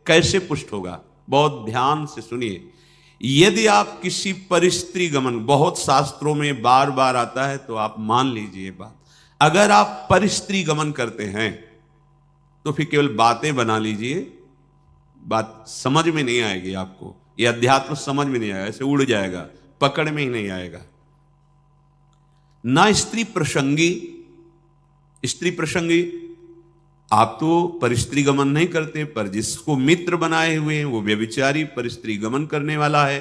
कैसे पुष्ट होगा? बहुत ध्यान से सुनिए। यदि आप किसी परिस्त्री गमन, बहुत शास्त्रों में बार बार आता है, तो आप मान लीजिए बात, अगर आप परिस्त्री गमन करते हैं तो फिर केवल बातें बना लीजिए, बात समझ में नहीं आएगी आपको, यह अध्यात्म समझ में नहीं आएगा, ऐसे उड़ जाएगा, पकड़ में ही नहीं आएगा। ना स्त्री प्रसंगी, स्त्री प्रसंगी आप तो परिस्त्री गमन नहीं करते, पर जिसको मित्र बनाए हुए हैं वो व्यभिचारी परिस्त्री गमन करने वाला है,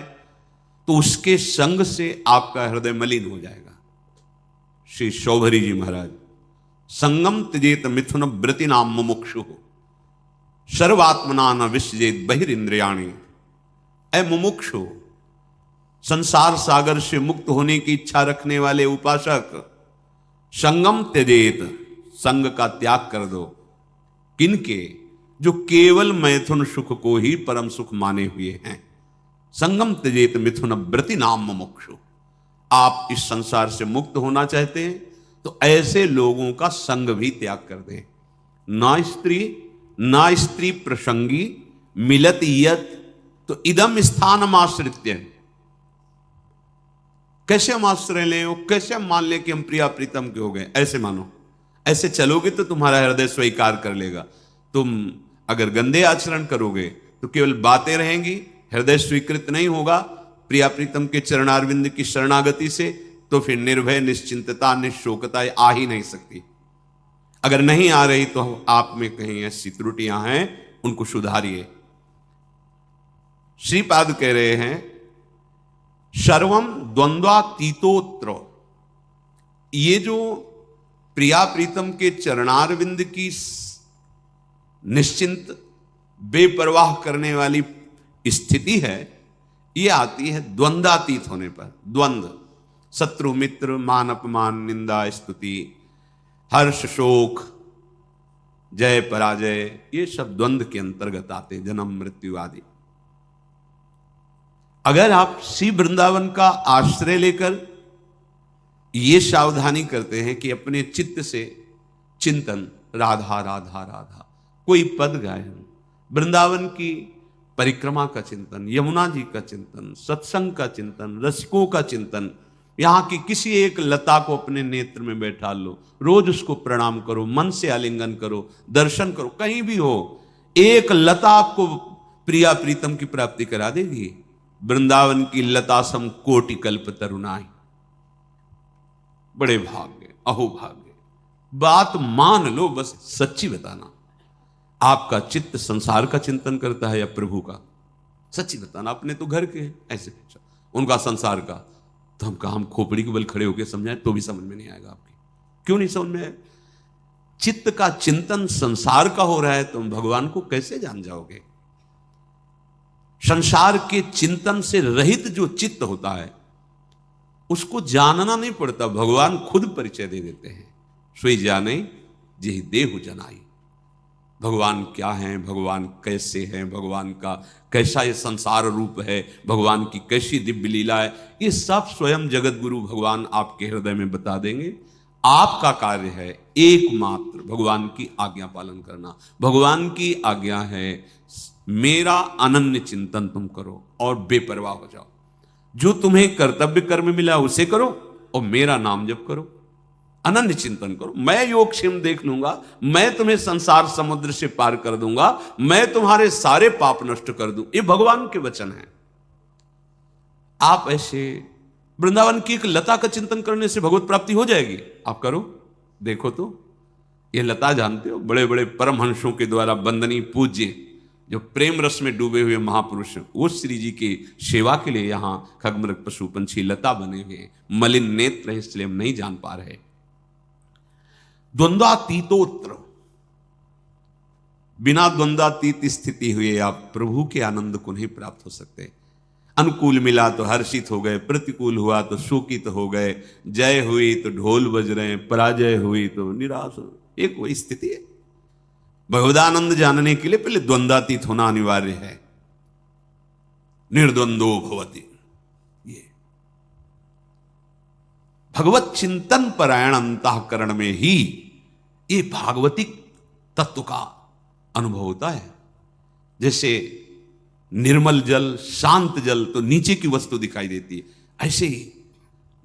तो उसके संग से आपका हृदय मलिन हो जाएगा। श्री शौभरी जी महाराज, संगम त्यजेत मिथुन व्रति नाम मुमुक्षु सर्वात्मना न विसजेत बहिरिंद्रियाणि। ऐ मुमुक्षु, संसार सागर से मुक्त होने की इच्छा रखने वाले उपासक, संगम त्यजेत, संग का त्याग कर दो। किनके? जो केवल मैथुन सुख को ही परम सुख माने हुए हैं। संगम त्यजेत मिथुन व्रति नाम मुमुक्षु। आप इस संसार से मुक्त होना चाहते हैं तो ऐसे लोगों का संग भी त्याग कर दें। ना स्त्री प्रसंगी मिलत यत, तो इदम स्थानम आश्रित्य। कैसे हम आश्रय लें, कैसे हम मान लें कि हम प्रिया प्रीतम के हो गए? ऐसे मानो, ऐसे चलोगे तो तुम्हारा हृदय स्वीकार कर लेगा। तुम अगर गंदे आचरण करोगे तो केवल बातें रहेंगी, हृदय स्वीकृत नहीं होगा प्रिया प्रीतम के चरणारविंद की शरणागति से, तो फिर निर्भय, निश्चिंतता, निशोकता आ ही नहीं सकती। अगर नहीं आ रही तो आप में कहीं ऐसी त्रुटियां हैं, उनको सुधारिए। श्रीपाद कह रहे हैं सर्वम द्वंद्वातीतोत्र। ये जो प्रिया प्रीतम के चरणारविंद की निश्चिंत बेपरवाह करने वाली स्थिति है, ये आती है द्वंद्वातीत होने पर। द्वंद्व, शत्रु मित्र, मान अपमान, निंदा स्तुति, हर्ष शोक, जय पराजय, ये सब द्वंद्व के अंतर्गत आते, जन्म मृत्यु आदि। अगर आप श्री वृंदावन का आश्रय लेकर ये सावधानी करते हैं कि अपने चित्त से चिंतन, राधा राधा राधा, कोई पद गायन, वृंदावन की परिक्रमा का चिंतन, यमुना जी का चिंतन, सत्संग का चिंतन, रसिकों का चिंतन, यहां की किसी एक लता को अपने नेत्र में बैठा लो, रोज उसको प्रणाम करो, मन से आलिंगन करो, दर्शन करो, कहीं भी हो, एक लता आपको प्रिया प्रीतम की प्राप्ति करा देगी। वृंदावन की लता सम कोटि कल्प तरुणाई। बड़े भाग्य, अहो भाग्य। बात मान लो, बस सच्ची बताना, आपका चित्त संसार का चिंतन करता है या प्रभु का? सच्ची बताना। अपने तो घर के हैं, ऐसे उनका संसार का, तो हम कहा हम खोपड़ी के बल खड़े होकर समझाएं तो भी समझ में नहीं आएगा आपकी। क्यों नहीं समझ में? चित्त का चिंतन संसार का हो रहा है, तुम भगवान को कैसे जान जाओगे? संसार के चिंतन से रहित जो चित्त होता है उसको जानना नहीं पड़ता, भगवान खुद परिचय दे देते हैं। सोई जाने जेहि देहु जनाई। भगवान क्या हैं, भगवान कैसे हैं, भगवान का कैसा ये संसार रूप है, भगवान की कैसी दिव्य लीला है, ये सब स्वयं जगत गुरु भगवान आपके हृदय में बता देंगे। आपका कार्य है एकमात्र भगवान की आज्ञा पालन करना। भगवान की आज्ञा है मेरा अनन्य चिंतन तुम करो और बेपरवाह हो जाओ। जो तुम्हें कर्तव्य कर्म मिला उसे करो और मेरा नाम जप करो, अनन्य चिंतन करो। मैं योगक्षेम देख लूंगा, मैं तुम्हें संसार समुद्र से पार कर दूंगा, मैं तुम्हारे सारे पाप नष्ट कर दूं। ये भगवान के वचन हैं। आप ऐसे वृंदावन की एक लता का चिंतन करने से भगवत प्राप्ति हो जाएगी। आप करो, देखो तो। ये लता जानते हो, बड़े बड़े परमहंसों के द्वारा वंदनीय पूज्य जो प्रेम रस में डूबे हुए महापुरुष, वो श्री जी की सेवा के लिए यहां खगमृग पशु पंछी लता बने हुए। मलिन नेत्र है इसलिए हम नहीं जान पा रहे। द्वंद्वातीतोत्र, बिना द्वंद्वातीत स्थिति हुए आप प्रभु के आनंद को नहीं प्राप्त हो सकते। अनुकूल मिला तो हर्षित हो गए, प्रतिकूल हुआ तो शोकित हो गए, जय हुई तो ढोल बज रहे हैं, पराजय हुई तो निराश हो। एक वही स्थिति है। भगवदानंद जानने के लिए पहले द्वंद्वातीत होना अनिवार्य है। निर्द्वंदो भवति, ये भगवत चिंतन परायण अंतःकरण में ही ये भागवतिक तत्व का अनुभव होता है। जैसे निर्मल जल, शांत जल तो नीचे की वस्तु दिखाई देती है, ऐसे ही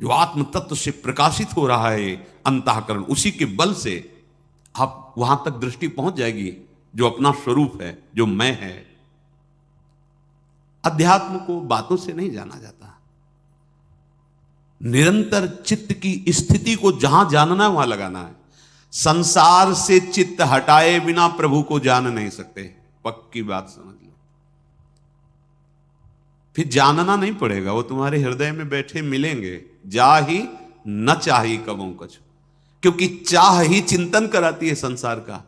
जो आत्म तत्व से प्रकाशित हो रहा है अंतःकरण, उसी के बल से आप वहां तक दृष्टि पहुंच जाएगी जो अपना स्वरूप है, जो मैं है। अध्यात्म को बातों से नहीं जाना जाता, निरंतर चित्त की स्थिति को जहां जानना है वहां लगाना है। संसार से चित्त हटाए बिना प्रभु को जान नहीं सकते, पक्की बात समझ लो। फिर जानना नहीं पड़ेगा, वो तुम्हारे हृदय में बैठे मिलेंगे। जा ही न चाही कबों कछु, क्योंकि चाह ही चिंतन कराती है संसार का।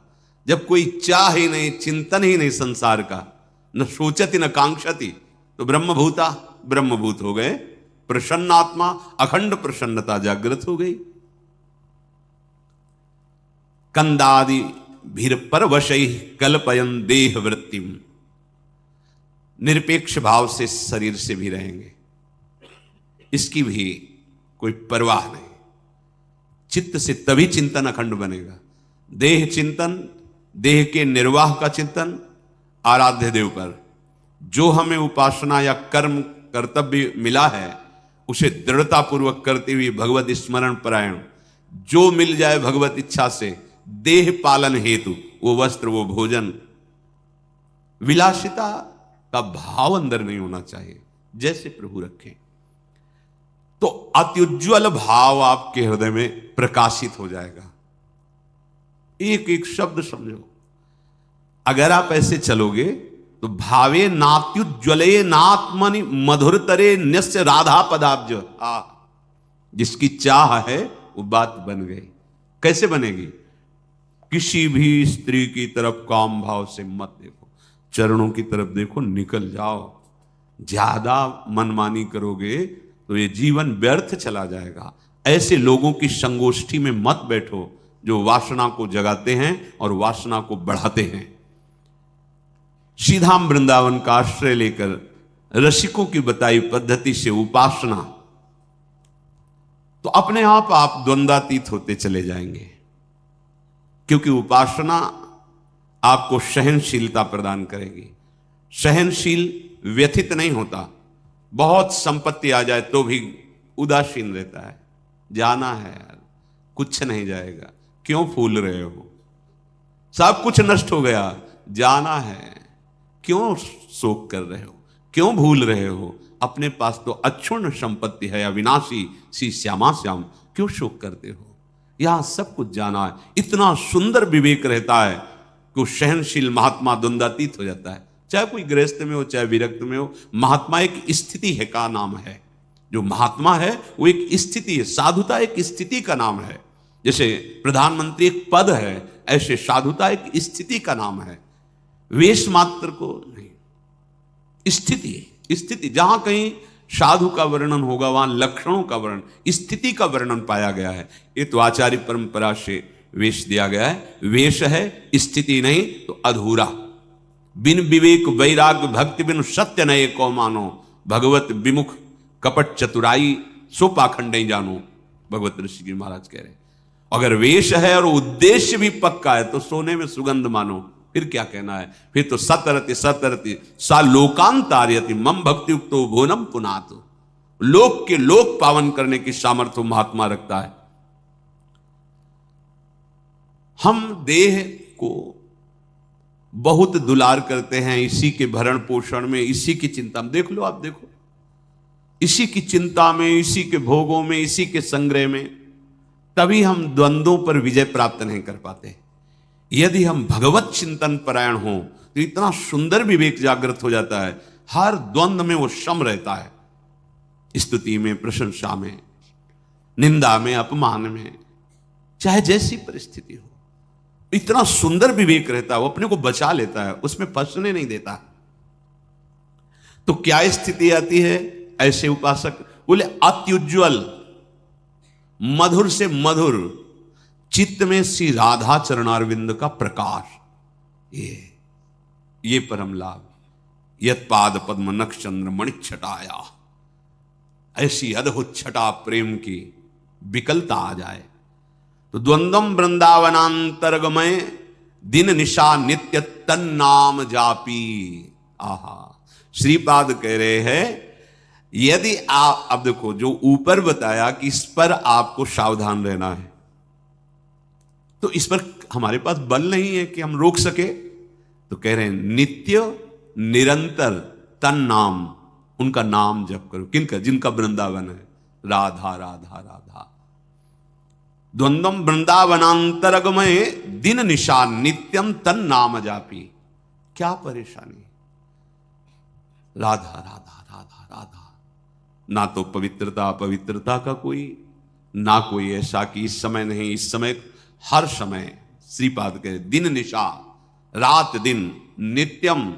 जब कोई चाह ही नहीं, चिंतन ही नहीं संसार का, न सोचती न कांक्षती, तो ब्रह्मभूता ब्रह्मभूत हो गए। प्रसन्न आत्मा, अखंड प्रसन्नता जागृत हो गई। कंदादि भीर परवशै कल्पयन देह वृत्तिम, निरपेक्ष भाव से शरीर से भी रहेंगे, इसकी भी कोई परवाह नहीं। चित्त से तभी चिंतन अखंड बनेगा। देह चिंतन, देह के निर्वाह का चिंतन आराध्य देव पर, जो हमें उपासना या कर्म कर्तव्य मिला है उसे दृढ़ता पूर्वक करते हुए भगवत स्मरण परायण, जो मिल जाए भगवत इच्छा से देह पालन हेतु, वो वस्त्र, वो भोजन, विलासिता का भाव अंदर नहीं होना चाहिए, जैसे प्रभु रखें। तो अत्युज्वल भाव आपके हृदय में प्रकाशित हो जाएगा। एक एक शब्द समझो। अगर आप ऐसे चलोगे तो भावे नात्युज्वले नात्मनि मधुरतरे न्यस्य राधा पदाब्ज। जिसकी चाह है वो बात बन गई। कैसे बनेगी? किसी भी स्त्री की तरफ काम भाव से मत देखो, चरणों की तरफ देखो, निकल जाओ। ज्यादा मनमानी करोगे तो ये जीवन व्यर्थ चला जाएगा। ऐसे लोगों की संगोष्ठी में मत बैठो जो वासना को जगाते हैं और वासना को बढ़ाते हैं। सीधाम वृंदावन का आश्रय लेकर रसिकों की बताई पद्धति से उपासना, तो अपने आप द्वंद्वातीत होते चले जाएंगे। क्योंकि उपासना आपको सहनशीलता प्रदान करेगी। सहनशील व्यथित नहीं होता। बहुत संपत्ति आ जाए तो भी उदासीन रहता है। जाना है यार, कुछ नहीं जाएगा, क्यों फूल रहे हो? सब कुछ नष्ट हो गया, जाना है, क्यों शोक कर रहे हो? क्यों भूल रहे हो? अपने पास तो अक्षुण्ण संपत्ति है, अविनाशी सी श्यामा श्याम, क्यों शोक करते हो? यहां सब कुछ जाना है। इतना सुंदर विवेक रहता है कि सहनशील महात्मा द्वंद्वातीत हो जाता है। चाहे कोई गृहस्थ में हो, चाहे विरक्त में हो। महात्मा एक स्थिति है का नाम है। जो महात्मा है वो एक स्थिति है। साधुता एक स्थिति का नाम है। जैसे प्रधानमंत्री एक पद है, ऐसे साधुता एक स्थिति का नाम है। वेश मात्र को नहीं, स्थिति। जहां कहीं साधु का वर्णन होगा वहां लक्षणों का वर्णन, स्थिति का वर्णन पाया गया है। ये तो आचार्य परंपरा से वेश दिया गया है। वेश है, स्थिति नहीं तो अधूरा। बिन विवेक वैराग्य भक्ति बिन सत्य नये को मानो, भगवत विमुख कपट चतुराई सो पाखंड नहीं जानो। भगवत ऋषि महाराज कह रहे, अगर वेश है और उद्देश्य भी पक्का है तो सोने में सुगंध मानो। फिर क्या कहना है? फिर तो सतरति सा लोकांतार्यति मम भक्ति युक्तो भुवनम पुनातु। लोक के लोक पावन करने की सामर्थ्य महात्मा रखता है। हम देह को बहुत दुलार करते हैं, इसी के भरण पोषण में, इसी की चिंता में। देख लो, आप देखो, इसी की चिंता में, इसी के भोगों में, इसी के संग्रह में, तभी हम द्वंद्वों पर विजय प्राप्त नहीं कर पाते। यदि हम भगवत चिंतन परायण हो तो इतना सुंदर विवेक जागृत हो जाता है। हर द्वंद्व में वो सम रहता है। स्तुति में, प्रशंसा में, निंदा में, अपमान में, चाहे जैसी परिस्थिति हो, इतना सुंदर विवेक रहता है। वो अपने को बचा लेता है, उसमें फंसने नहीं देता। तो क्या स्थिति आती है? ऐसे उपासक बोले अत्युज्वल, मधुर से मधुर, चित्त में श्री राधा चरणारविंद का प्रकाश, ये परम लाभ। यत पाद पद्म नक्षचंद्र मणि छटाया, ऐसी अद्भुत छटा प्रेम की विकलता आ जाए तो द्वंद्वम वृंदावनांतर्गमय दिन निशा नित्य तन नाम जापी। आहा, श्रीपाद कह रहे हैं यदि आप, अब देखो जो ऊपर बताया कि इस पर आपको सावधान रहना है, तो इस पर हमारे पास बल नहीं है कि हम रोक सके। तो कह रहे हैं नित्य निरंतर तन नाम, उनका नाम जप करो। किनका? जिनका वृंदावन है। राधा राधा राधा द्वंद्वम वृंदावनांतरगमय दिन निशा नित्यम तन नाम जापी। क्या परेशानी? राधा राधा राधा राधा। ना तो पवित्रता पवित्रता का कोई, ना कोई ऐसा कि इस समय नहीं, इस समय हर समय श्रीपाद कहे दिन निशा, रात दिन, नित्यम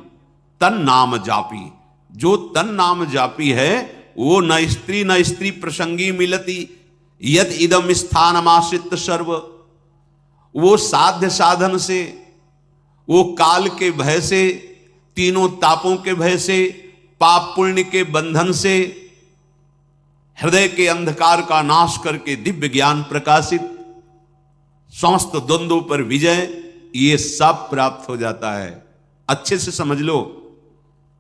तन नाम जापी। जो तन नाम जापी है वो न स्त्री प्रसंगी मिलती यद इदम स्थानमाश्रित सर्व। वो साध्य साधन से, वो काल के भय से, तीनों तापों के भय से, पाप पुण्य के बंधन से, हृदय के अंधकार का नाश करके दिव्य ज्ञान प्रकाशित, समस्त द्वंद्वों पर विजय, ये सब प्राप्त हो जाता है। अच्छे से समझ लो,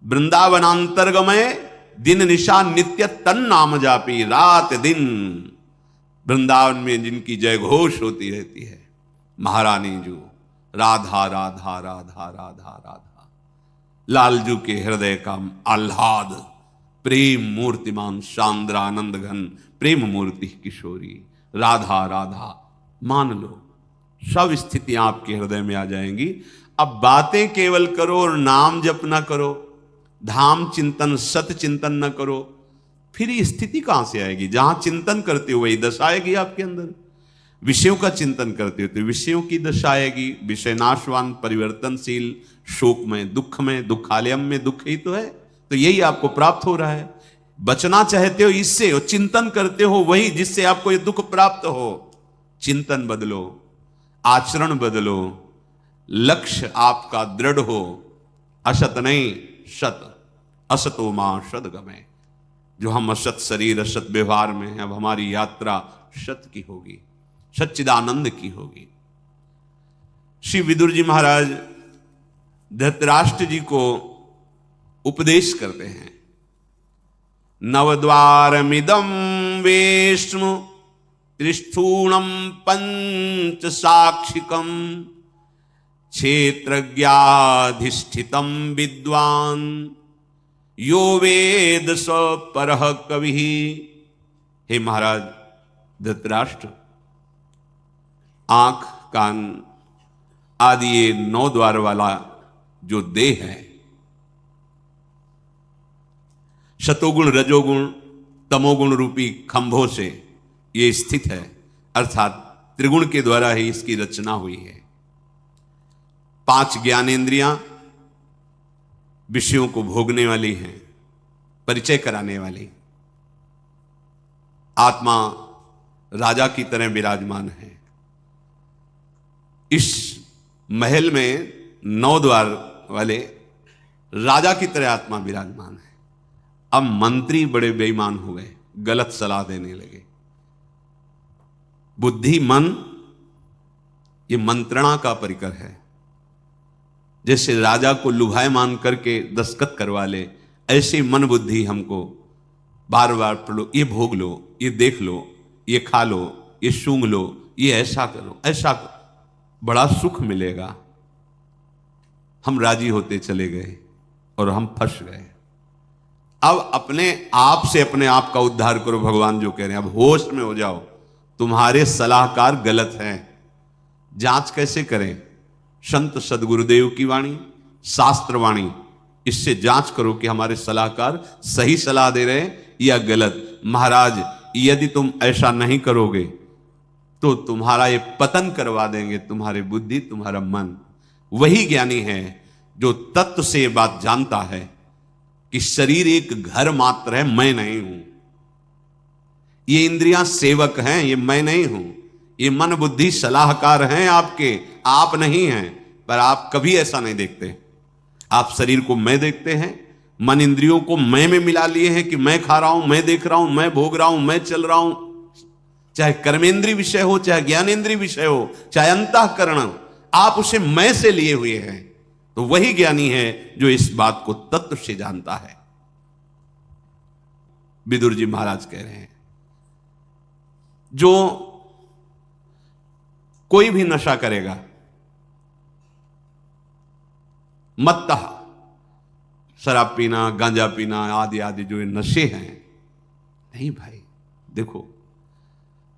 वृंदावनांतरगमय दिन निशा नित्य तन नाम जापी। रात दिन वृंदावन में जिनकी जय घोष होती रहती है, महारानी जो राधा राधा राधा राधा राधा, लालजू के हृदय का आह्लाद, प्रेम मूर्तिमान शांद्रानंद घन प्रेम मूर्ति किशोरी राधा राधा। मान लो सब स्थितियां आपके हृदय में आ जाएंगी। अब बातें केवल करो और नाम जप ना करो, धाम चिंतन सत चिंतन न करो, फिर ये स्थिति कहां से आएगी? जहां चिंतन करते हो वही दशा आएगी आपके अंदर। विषयों का चिंतन करते हो तो विषयों की दशा आएगी। विषय नाशवान, परिवर्तनशील, शोक में, दुख में, दुखालयम में दुख ही तो है। तो यही आपको प्राप्त हो रहा है। बचना चाहते हो इससे, और चिंतन करते हो वही जिससे आपको ये दुख प्राप्त हो। चिंतन बदलो, आचरण बदलो, लक्ष्य आपका दृढ़ हो। असत नहीं सत, असतो मां सद्गमय। जो हम असत शरीर असत व्यवहार में हैं, अब हमारी यात्रा सत की होगी, सच्चिदानंद की होगी। श्री विदुर जी महाराज धृतराष्ट्र जी को उपदेश करते हैं। नवद्वारमिदं वेश्म त्रिस्थूणम पंच साक्षिकम क्षेत्रज्ञाधिष्ठितम विद्वान यो वेद स परः कवि। हे महाराज धृतराष्ट्र, आंख कान आदि ये 9 द्वार वाला जो देह है, शतोगुण रजोगुण तमोगुण रूपी खंभों से ये स्थित है, अर्थात त्रिगुण के द्वारा ही इसकी रचना हुई है। 5 ज्ञानेंद्रियां विषयों को भोगने वाली हैं, परिचय कराने वाली। आत्मा राजा की तरह विराजमान है। इस महल में 9 द्वार वाले राजा की तरह आत्मा विराजमान है। अब मंत्री बड़े बेईमान हो गए, गलत सलाह देने लगे। बुद्धि मन ये मंत्रणा का परिकर है। जैसे राजा को लुभायमान करके दस्तखत करवा ले, ऐसे मन बुद्धि हमको बार बार पढ़ो, ये भोग लो, ये देख लो, ये खा लो, ये सूंघ लो, ये ऐसा करो, ऐसा करो, बड़ा सुख मिलेगा। हम राजी होते चले गए और हम फंस गए। अब अपने आप से अपने आप का उद्धार करो, भगवान जो कह रहे हैं। अब होश में हो जाओ, तुम्हारे सलाहकार गलत हैं। जांच कैसे करें? संत सदगुरुदेव की वाणी, शास्त्र वाणी, इससे जांच करो कि हमारे सलाहकार सही सलाह दे रहे हैं या गलत। महाराज यदि तुम ऐसा नहीं करोगे तो तुम्हारा ये पतन करवा देंगे, तुम्हारी बुद्धि, तुम्हारा मन। वही ज्ञानी है जो तत्व से ये बात जानता है कि शरीर एक घर मात्र है, मैं नहीं हूं। ये इंद्रियां सेवक हैं, ये मैं नहीं हूं। ये मन बुद्धि सलाहकार हैं आपके, आप नहीं हैं। पर आप कभी ऐसा नहीं देखते। आप शरीर को मैं देखते हैं, मन इंद्रियों को मैं में मिला लिए हैं कि मैं खा रहा हूं, मैं देख रहा हूं, मैं भोग रहा हूं, मैं चल रहा हूं। चाहे कर्मेंद्रीय विषय हो, चाहे ज्ञानेंद्रीय विषय हो, चाहे अंतःकरण, आप उसे मैं से लिए हुए हैं, तो वही ज्ञानी है जो इस बात को तत्व से जानता है। विदुर जी महाराज कह रहे हैं, जो कोई भी नशा करेगा, मत्तः, शराब पीना, गांजा पीना आदि आदि जो ये नशे हैं, नहीं भाई, देखो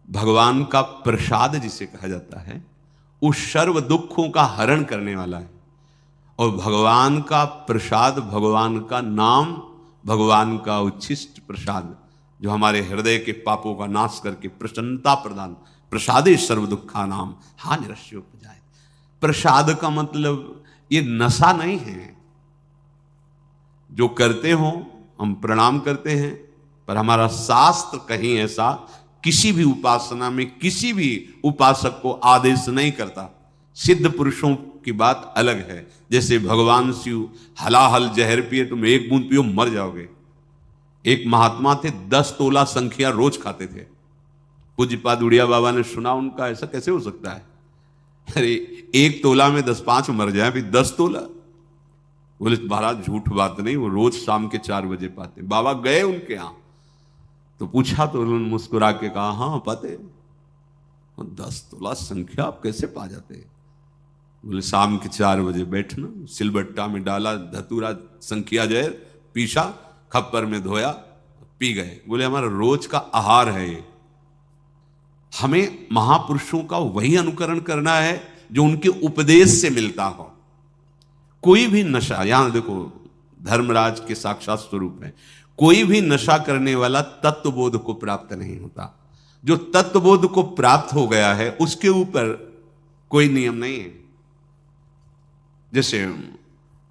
भगवान का प्रसाद जिसे कहा जाता है, उस सर्व दुखों का हरण करने वाला है। और भगवान का प्रसाद, भगवान का नाम, भगवान का उच्छिष्ट प्रसाद, जो हमारे हृदय के पापों का नाश करके प्रसन्नता प्रदान, प्रसादे सर्व दुखा नाम हा निरस्योपजाय। प्रसाद का मतलब ये नशा नहीं है। जो करते हो हम प्रणाम करते हैं, पर हमारा शास्त्र कहीं ऐसा किसी भी उपासना में किसी भी उपासक को आदेश नहीं करता। सिद्ध पुरुषों की बात अलग है। जैसे भगवान शिव हलाहल जहर पिए, तुम एक बूंद पियो मर जाओगे। एक महात्मा थे, 10 तोला संख्या रोज खाते थे। पूज्यपाद उड़िया बाबा ने सुना उनका, ऐसा कैसे हो सकता है? अरे 1 तोला में 10-5 मर जाए, फिर 10 तोला। बोले महाराज झूठ बात नहीं, वो रोज शाम के 4 बजे पाते। बाबा गए उनके यहां तो पूछा, तो उन्होंने मुस्कुरा के कहा, हाँ पाते। 10 तोला संख्या आप कैसे पा जाते? बोले शाम के 4 बजे बैठना, सिलबट्टा में डाला धतूरा संख्या जहर, पीसा, खप्पर में धोया, पी गए। बोले हमारा रोज का आहार है ये। हमें महापुरुषों का वही अनुकरण करना है जो उनके उपदेश से मिलता हो। कोई भी नशा, यहां देखो धर्मराज के साक्षात स्वरूप है, कोई भी नशा करने वाला तत्वबोध को प्राप्त नहीं होता। जो तत्वबोध को प्राप्त हो गया है उसके ऊपर कोई नियम नहीं है। जैसे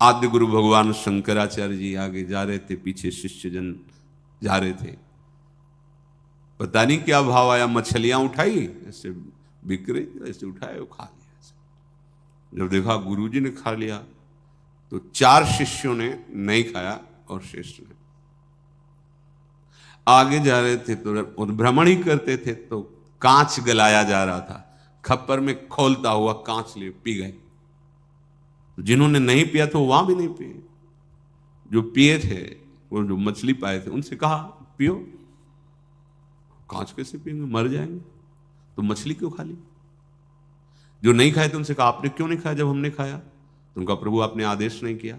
आद्य गुरु भगवान शंकराचार्य जी आगे जा रहे थे, पीछे शिष्यजन जा रहे थे, पता नहीं क्या भाव आया, मछलियां उठाई, ऐसे बिक रही, ऐसे उठाए वो खा लिया। ऐसे जब देखा गुरुजी ने खा लिया तो 4 शिष्यों ने नहीं खाया और श्रेष्ठ ने। आगे जा रहे थे तो भ्रमण ही करते थे, तो कांच गलाया जा रहा था, खप्पर में खोलता हुआ कांच लिए पी गए। जिन्होंने नहीं पिया था वो वहां भी नहीं पिए। जो पिए थे, वो जो मछली पाए थे, उनसे कहा पियो। कांच कैसे पिएंगे, मर जाएंगे, तो मछली क्यों खा ली? जो नहीं खाए थे उनसे कहा आपने क्यों नहीं खाया जब हमने खाया? तो उनका प्रभु आपने आदेश नहीं किया।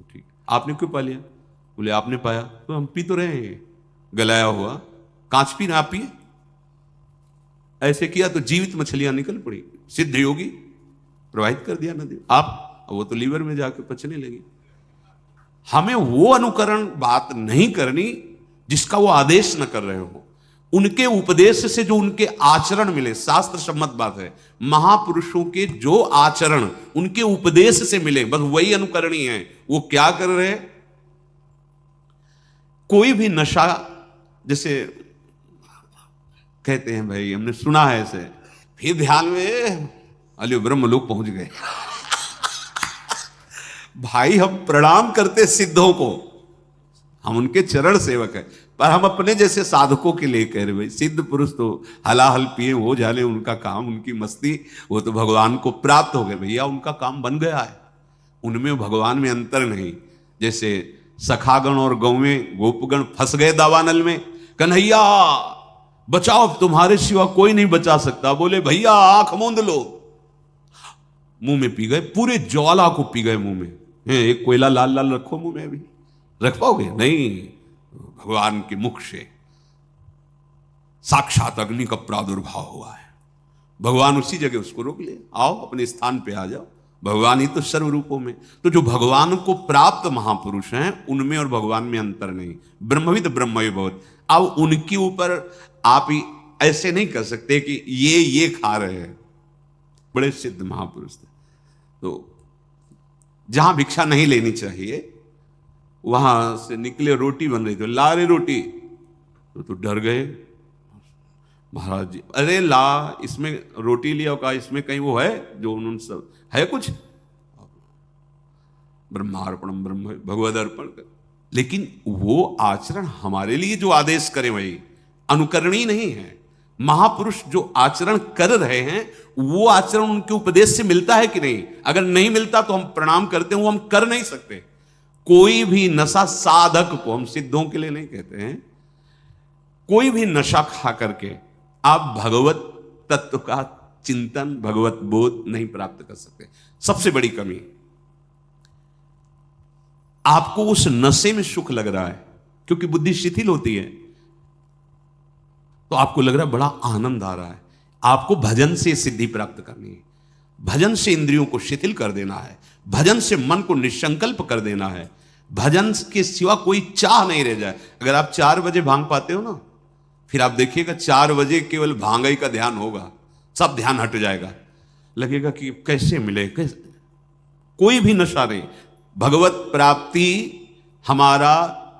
ठीक, आपने क्यों पा लिया? बोले आपने पाया, तो हम पी तो रहे हैं, गलाया हुआ कांच पी ना, आप पिए। ऐसे किया तो जीवित मछलियां निकल पड़ी, सिद्ध योगी प्रवाहित कर दिया नदी। आप वो तो लीवर में जाकर पचने लगी। हमें वो अनुकरण बात नहीं करनी जिसका वो आदेश न कर रहे हो। उनके उपदेश से जो उनके आचरण मिले, शास्त्र सम्मत बात है। महापुरुषों के जो आचरण उनके उपदेश से मिले, बस वही अनुकरणीय है। वो क्या कर रहे हैं? कोई भी नशा, जैसे कहते हैं भाई, हमने सुना है ऐसे, फिर ध्यान में अली ब्रह्म लोग पहुंच गए। भाई हम प्रणाम करते सिद्धों को, हम उनके चरण सेवक हैं, पर हम अपने जैसे साधकों के लिए कह रहे भाई सिद्ध पुरुष तो हलाहल पिए वो जाने, उनका काम, उनकी मस्ती, वो तो भगवान को प्राप्त हो गए। भैया उनका काम बन गया है, उनमें भगवान में अंतर नहीं। जैसे सखागण और गौवें गोपगण फंस गए दावानल में, कन्हैया बचाओ, तुम्हारे सिवा कोई नहीं बचा सकता। बोले भैया आंख मूंद लो, मुंह में पी गए, पूरे ज्वाला को पी गए मुंह में। एक कोयला लाल लाल रखो मुंह में, अभी रख पाओगे? नहीं, भगवान के मुख से साक्षात अग्नि का प्रादुर्भाव हुआ है। भगवान उसी जगह उसको रोक ले, आओ अपने स्थान पे आ जाओ। भगवान ही तो सर्व रूपों में। तो जो भगवान को प्राप्त महापुरुष हैं उनमें और भगवान में अंतर नहीं। ब्रह्मविद ब्रह्मविभूत। अब उनके ऊपर आप ही ऐसे नहीं कर सकते कि ये खा रहे हैं। बड़े सिद्ध महापुरुष थे, तो जहां भिक्षा नहीं लेनी चाहिए वहां से निकले, रोटी बन रही थी, ला रहे रोटी, तो डर गए महाराज जी। अरे ला, इसमें रोटी लिया, कहा इसमें कहीं वो है जो उन्होंने सब है कुछ? ब्रह्मार्पणम ब्रह्म भगवद अर्पण कर। लेकिन वो आचरण हमारे लिए जो आदेश करे वही अनुकरणीय नहीं है। महापुरुष जो आचरण कर रहे हैं वो आचरण उनके उपदेश से मिलता है कि नहीं? अगर नहीं मिलता तो हम प्रणाम करते हैं, वो हम कर नहीं सकते। कोई भी नशा साधक को, हम सिद्धों के लिए नहीं कहते हैं, कोई भी नशा खा करके आप भगवत तत्व का चिंतन, भगवत बोध नहीं प्राप्त कर सकते। सबसे बड़ी कमी, आपको उस नशे में सुख लग रहा है क्योंकि बुद्धि शिथिल होती है, तो आपको लग रहा है बड़ा आनंद आ रहा है। आपको भजन से सिद्धि प्राप्त करनी है, भजन से इंद्रियों को शिथिल कर देना है, भजन से मन को निसंकल्प कर देना है, भजन के सिवा कोई चाह नहीं रह जाए। अगर आप 4 बजे भांग पाते हो ना, फिर आप देखिएगा 4 बजे केवल भांगई का ध्यान होगा, सब ध्यान हट जाएगा, लगेगा कि कैसे मिले, कैसे। कोई भी नशा नहीं, भगवत प्राप्ति हमारा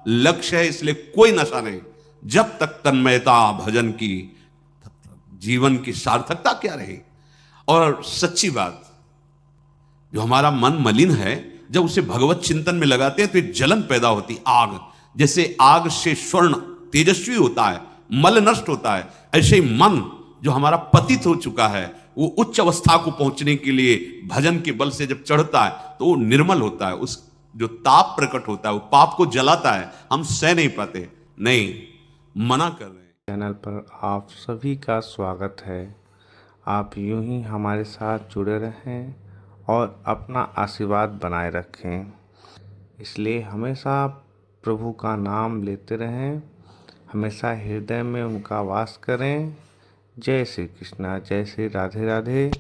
लक्ष्य है, इसलिए कोई नशा नहीं। जब तक तन्मयता भजन की, जीवन की सार्थकता क्या रही। और सच्ची बात, जो हमारा मन मलिन है, जब उसे भगवत चिंतन में लगाते हैं तो एक जलन पैदा होती, आग। जैसे आग से स्वर्ण तेजस्वी होता है, मल नष्ट होता है, ऐसे ही मन जो हमारा पतित हो चुका है, वो उच्च अवस्था को पहुंचने के लिए भजन के बल से जब चढ़ता है तो वो निर्मल होता है। उस जो ताप प्रकट होता है वो पाप को जलाता है, हम सह नहीं पाते। नहीं, मना कर रहे हैं। चैनल पर आप सभी का स्वागत है। आप यूं ही हमारे साथ जुड़े रहें और अपना आशीर्वाद बनाए रखें, इसलिए हमेशा प्रभु का नाम लेते रहें, हमेशा हृदय में उनका वास करें। जय श्री कृष्णा, जय श्री राधे राधे।